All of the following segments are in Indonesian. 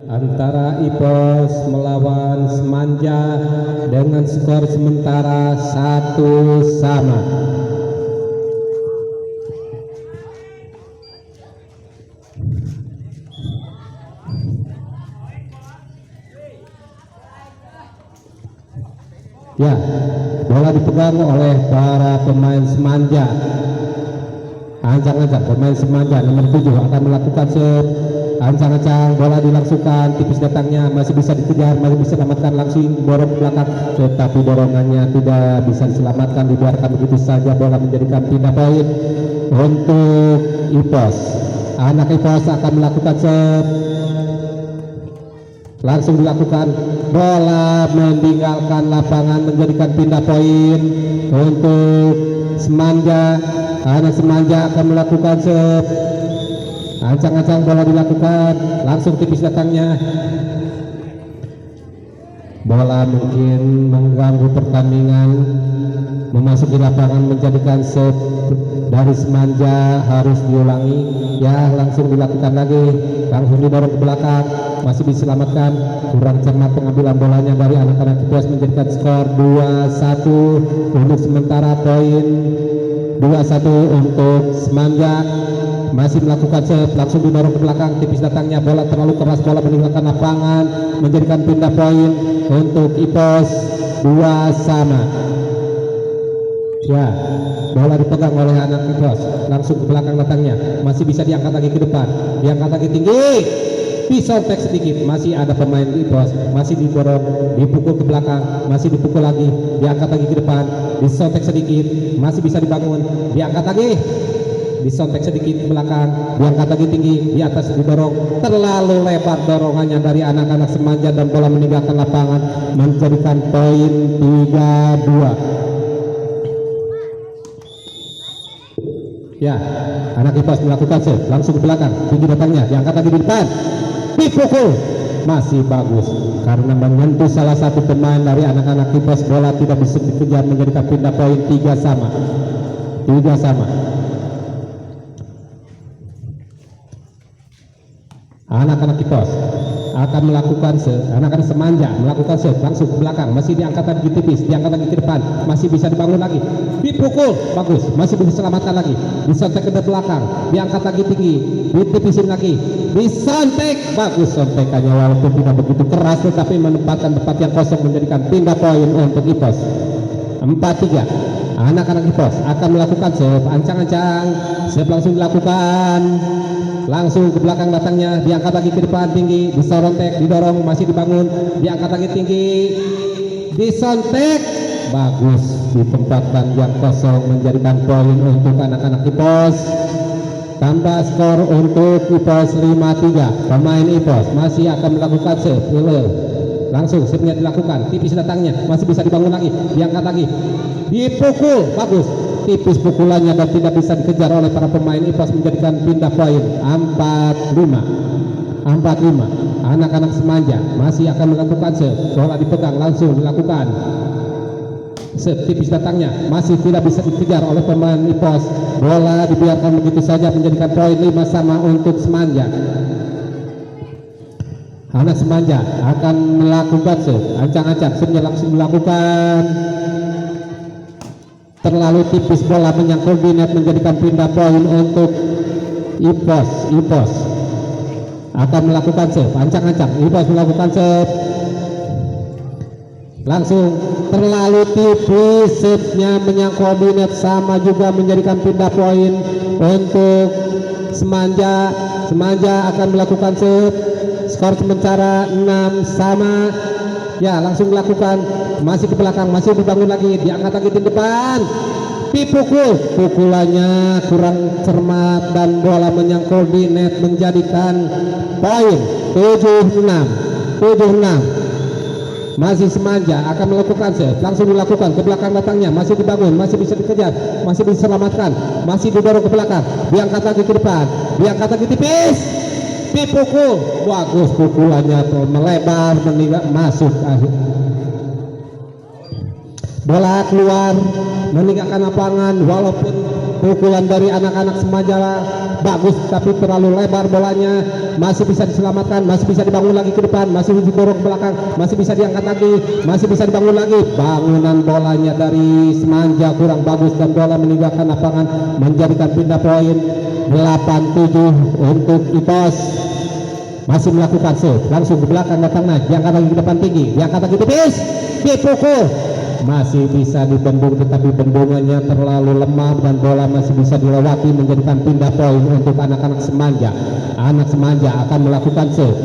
antara Ipos melawan Semanja dengan skor sementara 1-1. Ya, bola dipegang oleh para pemain Semanja. Ancang-ancang pemain Semanja nomor 7 akan melakukan serve. Ancang-ancang bola dilangsungkan, tipis datangnya, masih bisa dikejar, masih bisa diselamatkan, langsung dorong ke belakang, tetapi dorongannya tidak bisa diselamatkan, dibiarkan begitu saja. Bola menjadikan pindah poin untuk Ipos. Anak Ipos akan melakukan serve, langsung dilakukan, bola meninggalkan lapangan, menjadikan pindah poin untuk Semanja. Anak Semanja akan melakukan serve. Ancang-ancang bola dilakukan, langsung tipis datangnya. Bola mungkin mengganggu pertandingan, memasuki lapangan, menjadikan serve dari Semanja harus diulangi. Ya, langsung dilakukan lagi, langsung didorong ke belakang, masih diselamatkan. Kurang cermat pengambilan bolanya dari anak-anak Ipos, menjadikan skor 2-1 untuk sementara. Poin 2-1 untuk Semanja. Masih melakukan serve, langsung didorong ke belakang, tipis datangnya, bola terlalu keras, bola meninggalkan lapangan, menjadikan pindah poin untuk Ipos 2-2. Ya, bola dipegang oleh anak Ipos, langsung ke belakang datangnya, masih bisa diangkat lagi ke depan, diangkat lagi tinggi, disontek sedikit, masih ada pemain Ipos, masih didorong, dipukul ke belakang, masih dipukul lagi, diangkat lagi ke depan, disontek sedikit, masih bisa dibangun, diangkat lagi, disontek sedikit ke belakang, diangkat lagi tinggi, di atas didorong, terlalu lebar dorongannya dari anak-anak Semanja dan bola meninggalkan lapangan, menjadikan poin 3-2. Ya, anak Ipos melakukan serve, langsung ke belakang, tinggi datangnya, diangkat lagi di depan, dipukul, masih bagus karena menyentuh salah satu pemain dari anak-anak Ipos. Bola tidak bisa dikejar, menjadikan pindah poin 3-3. Anak-anak Ipos akan melakukan anak-anak Semanja melakukan serve, langsung ke belakang, masih diangkat lagi tipis, diangkat lagi ke depan, masih bisa dibangun lagi, dipukul, bagus, masih bisa diselamatkan lagi, disontek ke belakang, diangkat lagi tinggi, ditipisin lagi, disontek, bagus sontekannya walaupun tidak begitu keras, tetapi menempatkan tempat yang kosong, menjadikan pindah poin untuk Ipos 4-3. Anak-anak Ipos akan melakukan serve, ancang-ancang, serve langsung dilakukan, langsung ke belakang datangnya, diangkat lagi ke depan tinggi, disontek, didorong, masih dibangun, diangkat lagi tinggi, disontek, bagus, ditempatkan yang kosong, menjadikan poin untuk anak-anak Ipos. Tambah skor untuk Ipos 5-3. Pemain Ipos masih akan melakukan serve, langsung serve-nya dilakukan, tipis datangnya, masih bisa dibangun lagi, diangkat lagi, dipukul, bagus, tipis pukulannya dan tidak bisa dikejar oleh para pemain Ipos, menjadikan pindah poin 4-5. Anak-anak Semanja masih akan melakukan serve, bola dipegang, langsung dilakukan serve, tipis datangnya, masih tidak bisa dikejar oleh pemain Ipos. Bola dibiarkan begitu saja, menjadikan poin 5-5 untuk Semanja. Anak Semanja akan melakukan serve, ancang-ancang, serve-nya langsung dilakukan, terlalu tipis, bola menyangkut di net, menjadikan pindah poin untuk Ipos akan melakukan serve, ancang-ancang, Ipos melakukan serve, langsung terlalu tipis, serve-nya menyangkut di net, sama juga menjadikan pindah poin untuk Semanja. Semanja akan melakukan serve, skor sementara 6-6. Ya, langsung dilakukan, masih ke belakang, masih dibangun lagi, diangkat lagi di depan, dipukul, pukulannya kurang cermat dan bola menyangkut di net, menjadikan poin 7-6. Masih Semanja akan melakukan serve, langsung dilakukan, ke belakang datangnya, masih dibangun, masih bisa dikejar, masih bisa diselamatkan, masih didorong ke belakang, diangkat lagi ke depan, diangkat lagi tipis, dipukul, bagus, pukulannya melebar, masuk, bola keluar, meninggalkan lapangan, walaupun pukulan dari anak-anak Semanja bagus tapi terlalu lebar bolanya, masih bisa diselamatkan, masih bisa dibangun lagi ke depan, masih didorong ke belakang, masih bisa diangkat lagi, masih bisa dibangun lagi. Bangunan bolanya dari Semanja kurang bagus dan bola meninggalkan lapangan menjadikan pindah poin 8-7 untuk IPOS. Masih melakukan serve, langsung ke belakang datangnya, diangkat lagi ke depan tinggi, diangkat lagi tipis, dipukul, masih bisa dibendung tetapi bendungannya terlalu lemah dan bola masih bisa dilewati menjadikan pindah poin untuk anak-anak Semanja. Anak Semanja akan melakukan serve,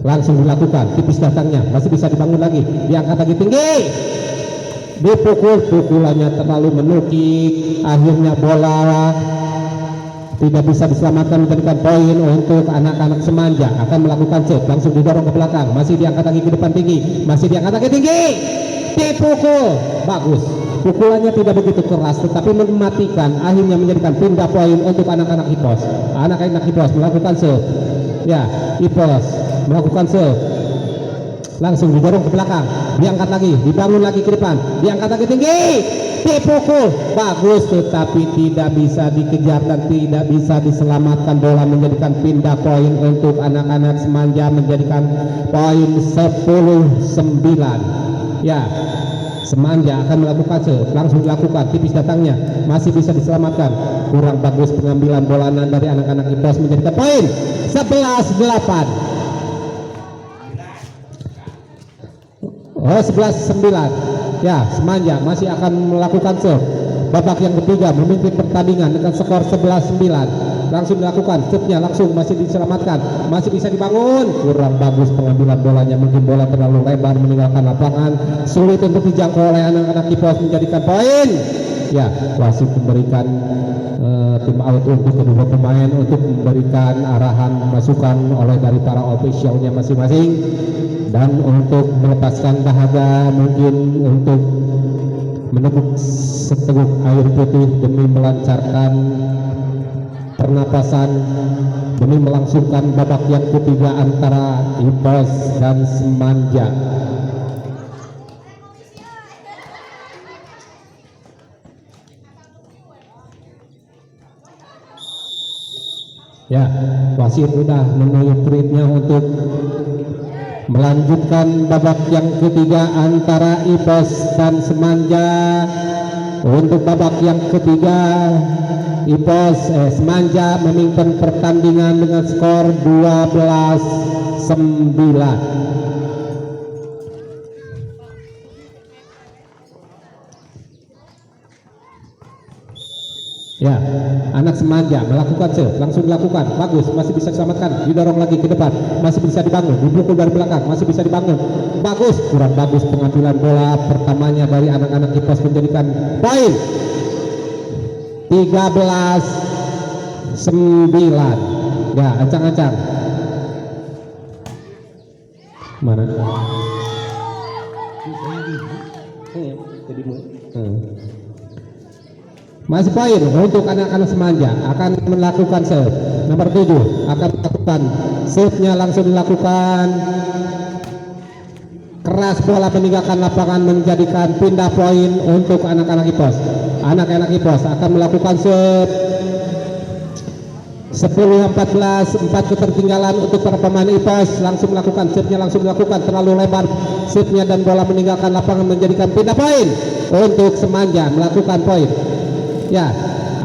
langsung dilakukan, tipis datangnya, masih bisa dibangun lagi, diangkat lagi tinggi, dipukul, pukulannya terlalu menukik, akhirnya bola tidak bisa diselamatkan menjadikan poin untuk anak-anak Semanja. Akan melakukan serve, langsung didorong ke belakang, masih diangkat lagi ke depan tinggi, masih diangkat lagi tinggi, dipukul, bagus, pukulannya tidak begitu keras tetapi mematikan, akhirnya menjadikan pindah poin untuk anak-anak IPOS. Anak-anak IPOS melakukan serve, ya, IPOS melakukan serve, langsung didorong ke belakang, diangkat lagi, dibangun lagi ke depan, diangkat lagi tinggi, dipukul, bagus tetapi tidak bisa dikejar dan tidak bisa diselamatkan. Bola menjadikan pindah poin untuk anak-anak Semanja, menjadikan poin 10-9. Ya, Semanja akan melakukan serve, langsung dilakukan, tipis datangnya, masih bisa diselamatkan, kurang bagus pengambilan bola dari anak-anak IPOS menjadikan poin 11-8. 11-9. Ya, Semanja masih akan melakukan serve, babak yang ketiga memimpin pertandingan dengan skor 11-9. Langsung dilakukan serve-nya, langsung masih diselamatkan, masih bisa dibangun, kurang bagus pengambilan bolanya, mungkin bola terlalu lebar meninggalkan lapangan, sulit untuk dijangkau oleh anak-anak IPOS menjadikan poin. Ya, wasit memberikan tim out untuk kedua pemain untuk memberikan arahan masukan oleh dari para officialnya masing-masing, dan untuk melepaskan dahaga, mungkin untuk meneguk seteguk air putih demi melancarkan pernapasan, demi melangsungkan babak yang ketiga antara IPOS dan Semanja. Ya, wasit sudah menunjuk tweetnya untuk melanjutkan babak yang ketiga antara IPOS dan Semanja. Untuk babak yang ketiga, Semanja memimpin pertandingan dengan skor 12-9. Ya, anak Semanja melakukan serve, langsung dilakukan, bagus, masih bisa diselamatkan, didorong lagi ke depan, masih bisa dibangun, dipukul dari belakang, masih bisa dibangun, bagus, kurang bagus pengambilan bola pertamanya dari anak-anak IPOS menjadikan poin 13-9. Ya, ancang-ancang mana? Masih poin untuk anak-anak Semanja, akan melakukan serve. Nomor 7 akan melakukan serve-nya, langsung dilakukan, keras, bola meninggalkan lapangan menjadikan pindah poin untuk anak-anak IPOS. Anak-anak IPOS akan melakukan serve 10-14, 4 ketertinggalan untuk para pemain IPOS, langsung melakukan serve-nya, langsung dilakukan, terlalu lebar serve-nya dan bola meninggalkan lapangan menjadikan pindah poin untuk Semanja, melakukan poin. Ya,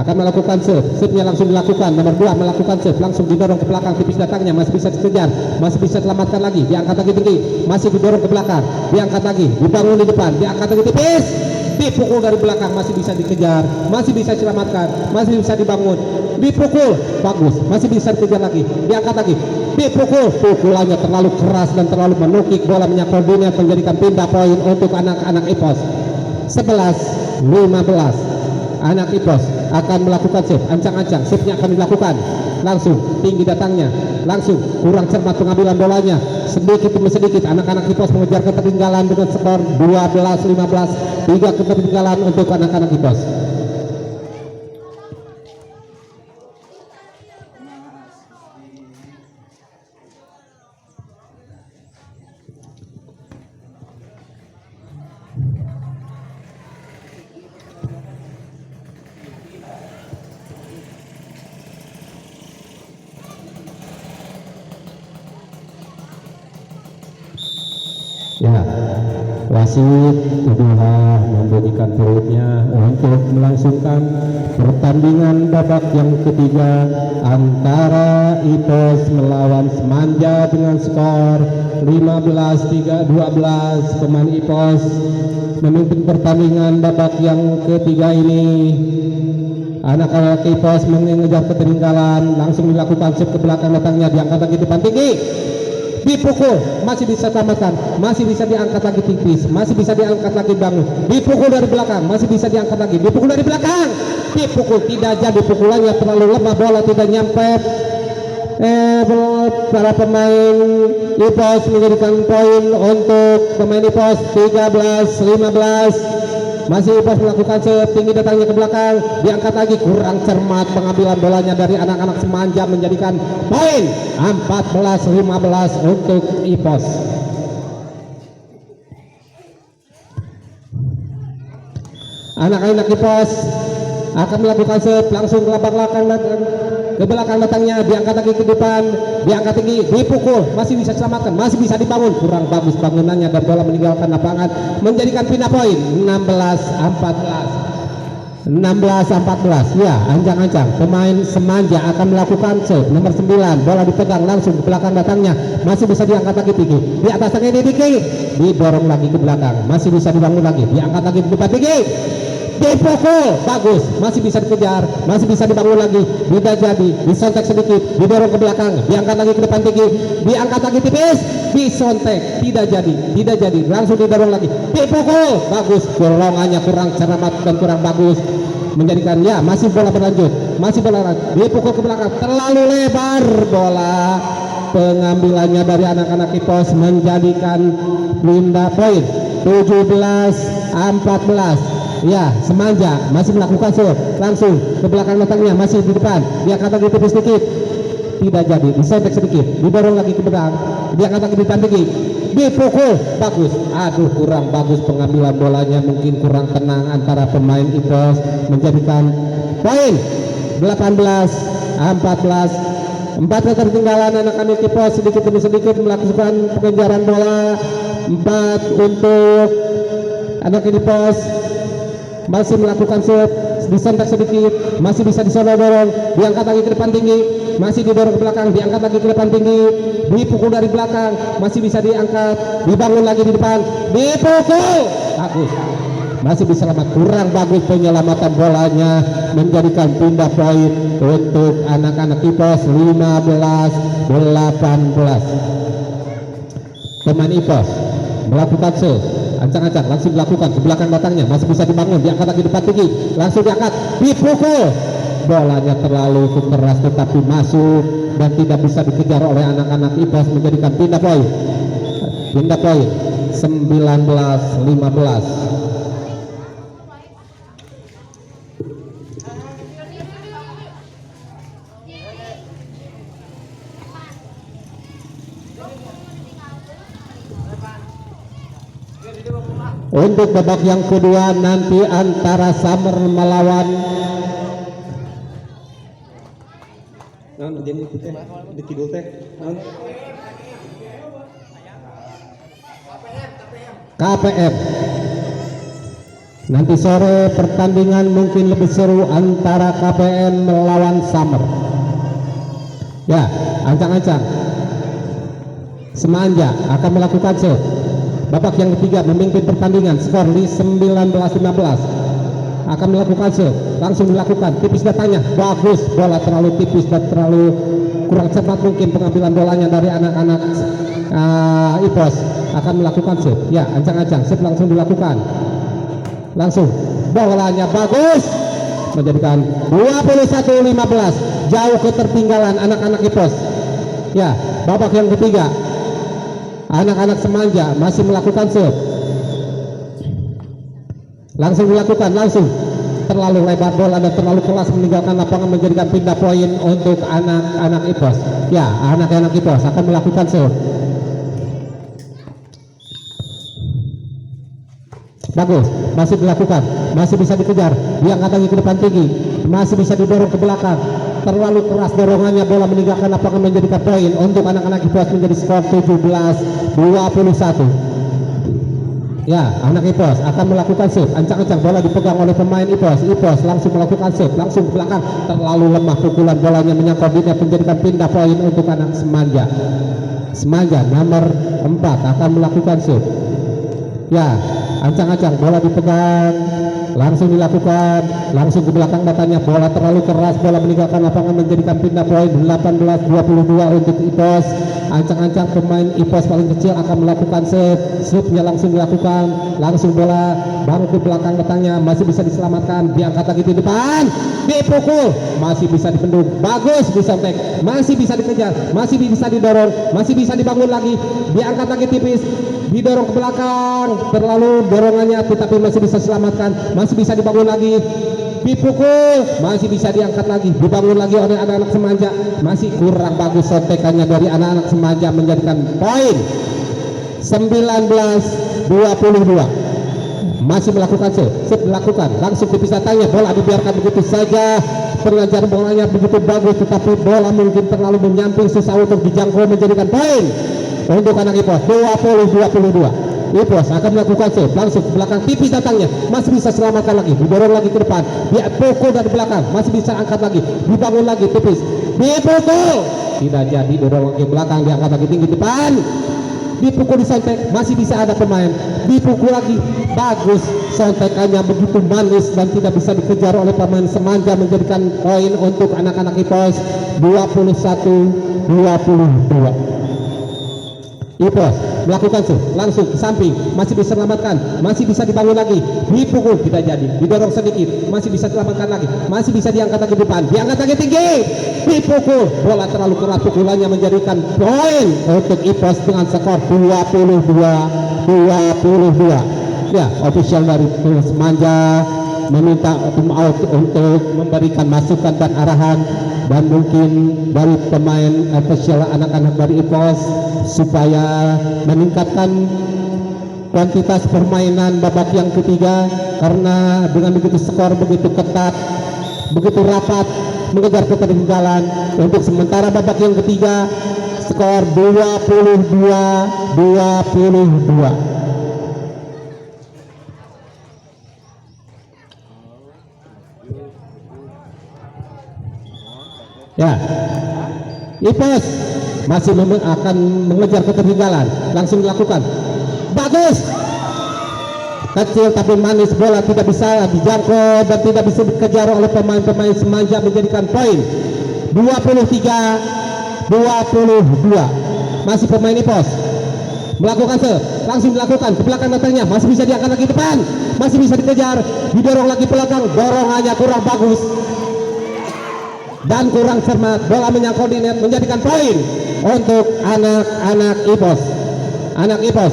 akan melakukan serve-nya langsung dilakukan. Nomor 2 melakukan serve, langsung didorong ke belakang, tipis datangnya, masih bisa dikejar, masih bisa selamatkan lagi, diangkat lagi tinggi, masih didorong ke belakang, diangkat lagi, dibangun di depan, diangkat lagi tipis, dipukul dari belakang, masih bisa dikejar, masih bisa diselamatkan, masih bisa dibangun, dipukul, bagus, masih bisa dikejar lagi, diangkat lagi, dipukul, pukulannya terlalu keras dan terlalu menukik, bola menyangkut dunia menjadikan pindah poin untuk anak-anak IPOS. 11-15. Anak IPOS akan melakukan serve, ancang-ancang, serve-nya akan dilakukan, langsung tinggi datangnya, langsung kurang cermat pengambilan bolanya, sedikit demi sedikit anak-anak IPOS mengejar ketertinggalan dengan skor 12-15, 3 ketertinggalan untuk anak-anak IPOS. wasit udah membunyikan perutnya untuk melangsungkan pertandingan babak yang ketiga antara IPOS melawan Semanja dengan skor 15-12. Pemain IPOS memimpin pertandingan babak yang ketiga ini. Anak-anak IPOS mengejar ketertinggalan, langsung dilakukan save ke belakang, datangnya diangkat lagi depan tinggi, dipukul, masih bisa selamatkan, masih bisa diangkat lagi tipis, masih bisa diangkat lagi bangun, dipukul dari belakang, masih bisa diangkat lagi, dipukul dari belakang, dipukul, tidak jadi, pukulannya terlalu lemah, bola tidak nyampe. Para pemain IPOS menjadikan poin untuk pemain IPOS 13-15. Masih IPOS melakukan setinggi, datangnya ke belakang, diangkat lagi, kurang cermat pengambilan bolanya dari anak-anak Semanja, menjadikan poin 14-15 untuk IPOS. Anak-anak IPOS akan melakukan set, langsung ke belakang datangnya, diangkat lagi ke depan, diangkat tinggi, dipukul, masih bisa selamatkan, masih bisa dibangun, kurang bagus bangunannya dan bola meninggalkan lapangan, menjadikan pindah poin 16-14. Ya, ancang-ancang pemain Semanja akan melakukan set nomor 9, bola dipegang, langsung ke belakang datangnya, masih bisa diangkat lagi tinggi, di atas lagi dikit, didorong lagi ke belakang, masih bisa dibangun lagi, diangkat lagi ke depan tinggi, dipukul, bagus, masih bisa dikejar, masih bisa dibangun lagi, tidak jadi, disontek sedikit, didorong ke belakang, diangkat lagi ke depan tinggi, diangkat lagi tipis, disontek, tidak jadi, langsung didorong lagi, dipukul, bagus, dorongannya kurang cermat dan kurang bagus, menjadikan ya masih bola berlanjut, dipukul ke belakang, terlalu lebar bola, pengambilannya dari anak-anak IPOS menjadikan pindah poin 17-14. Ya, Semanja masih melakukan serve, langsung ke belakang datangnya, masih di depan, dia angkat lagi tipis sedikit, tidak jadi, disontek sedikit, didorong lagi ke belakang, dia angkat lagi di depan tinggi, dipukul, bagus, aduh kurang bagus pengambilan bolanya, mungkin kurang tenang antara pemain IPOS, menjadikan poin 18-14. 4 ketertinggalan anak-anak IPOS sedikit demi sedikit melakukan pengejaran bola. 4 untuk anak IPOS masih melakukan set, disontek sedikit, masih bisa disodorong, diangkat lagi ke depan tinggi, masih didorong ke belakang, diangkat lagi ke depan tinggi, dipukul dari belakang, masih bisa diangkat, dibangun lagi di depan, dipukul, bagus, masih bisa selamat, kurang bagus penyelamatan bolanya, menjadikan pindah poin untuk anak-anak IPOS 15-18. Pemain IPOS melakukan set, ancang-ancang, langsung dilakukan ke belakang datangnya, masih bisa dibangun, diangkat lagi depan tinggi, langsung diangkat, dipukul, bolanya terlalu keras tetapi masuk dan tidak bisa dikejar oleh anak-anak IPOS, menjadikan pindah poin 19-15. Untuk babak yang kedua nanti antara Summer melawan KPM. Nanti sore pertandingan mungkin lebih seru antara KPM melawan Summer. Ya, ancang-ancang Semanja akan melakukan set. Babak yang ketiga memimpin pertandingan, skor 19-15, akan melakukan serve, langsung dilakukan, tipis datangnya, bagus, bola terlalu tipis dan terlalu kurang cepat mungkin pengambilan bolanya dari anak-anak IPOS, akan melakukan serve, ya ancang-ancang, serve langsung dilakukan, langsung, bolanya bagus, menjadikan 21-15, jauh ketertinggalan anak-anak IPOS. Ya, babak yang ketiga, anak-anak Semanja masih melakukan serve, langsung dilakukan, langsung terlalu lebar bola dan terlalu keras meninggalkan lapangan, menjadikan pindah poin untuk anak-anak IPOS. Ya, anak-anak IPOS akan melakukan serve, bagus, masih dilakukan, masih bisa dikejar, diangkat lagi ke depan tinggi, masih bisa didorong ke belakang, terlalu keras dorongannya, bola meninggalkan lapangan, menjadikan poin untuk anak-anak IPOS, menjadi skor 17-21. Ya, anak Ipos akan melakukan shoot. Ancang-ancang bola dipegang oleh pemain Ipos. Ipos langsung melakukan shoot, langsung ke belakang. Terlalu lemah pukulan bolanya menjangkau dirinya, menjadikan pindah poin untuk anak Semanja. Semanja nomor 4 akan melakukan shoot. Ya, ancang-ancang bola dipegang, langsung dilakukan, langsung ke belakang datanya. Bola terlalu keras, bola meninggalkan lapangan, menjadikan pindah poin 18-22 untuk Ipos. Ancang-ancang pemain Ipos paling kecil akan melakukan shootnya langsung dilakukan, langsung bola bangun ke belakang datangnya, masih bisa diselamatkan, diangkat lagi di depan, dipukul, masih bisa dipendung, bagus disontek, masih bisa dikejar, masih bisa didorong, masih bisa dibangun lagi, diangkat lagi tipis, didorong ke belakang, terlalu dorongannya tetapi masih bisa diselamatkan, masih bisa dibangun lagi, dipukul, masih bisa diangkat lagi, dibangun lagi oleh anak-anak Semanja, masih kurang bagus sontekannya dari anak-anak Semanja, menjadikan poin 19-22. Masih melakukan shoot dilakukan, langsung tipis datangnya, bola dibiarkan begitu saja, pengajar bolanya begitu bagus tetapi bola mungkin terlalu menyamping, susah untuk dijangkau, menjadikan poin untuk anak Ipos 20-22. Ipos akan melakukan shoot, langsung ke belakang, tipis datangnya, masih bisa selamatkan lagi, didorong lagi ke depan, dia pukul dari belakang, masih bisa angkat lagi, dibangun lagi tipis, dipukul, tidak jadi, dorong lagi ke belakang, diangkat lagi tinggi depan, dipukul, disontek, masih bisa ada pemain, dipukul lagi, bagus, sontekannya begitu manis dan tidak bisa dikejar oleh pemain Semanja, menjadikan poin untuk anak-anak Ipos 21-22. Ipos melakukan shoot, langsung ke samping, masih bisa selamatkan, masih bisa dibangun lagi, dipukul, tidak jadi, didorong sedikit, masih bisa selamatkan lagi, masih bisa diangkat lagi depan, diangkat lagi tinggi, dipukul, bola terlalu keras, pukulannya menjadikan poin untuk Ipos dengan skor 22-22. Ya, official dari Semanja meminta tim out untuk memberikan masukan dan arahan, dan mungkin dari pemain official anak-anak dari Ipos supaya meningkatkan kuantitas permainan babak yang ketiga, karena dengan begitu skor begitu ketat, begitu rapat, mengejar ketertinggalan. Untuk sementara babak yang ketiga skor 22-22. Ya, Ipos masih akan mengejar ketertinggalan, langsung dilakukan, bagus, kecil tapi manis, bola tidak bisa dijangkau dan tidak bisa dikejar oleh pemain-pemain Semanja, menjadikan poin 23-22. Masih pemain Ipos melakukan langsung dilakukan ke belakang datangnya, masih bisa diangkat lagi depan, masih bisa dikejar, didorong lagi belakang, dorongannya kurang bagus dan kurang cermat, bola menyangkut di net, menjadikan poin untuk anak-anak Ipos. Anak Ipos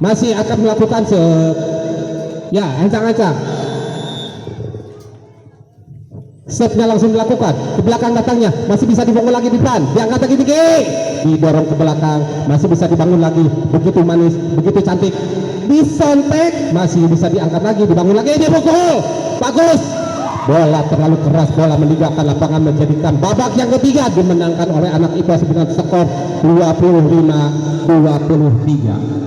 masih akan melakukan ya, ancang-ancang setnya langsung dilakukan, ke belakang datangnya, masih bisa dibangun lagi di depan, diangkat lagi tinggi, didorong ke belakang, masih bisa dibangun lagi, begitu manis, begitu cantik, disontek, masih bisa diangkat lagi, dibangun lagi, dipukul, bagus. Bola terlalu keras, bola meninggalkan lapangan, menjadikan babak yang ketiga dimenangkan oleh anak Ipos dengan skor 25-23.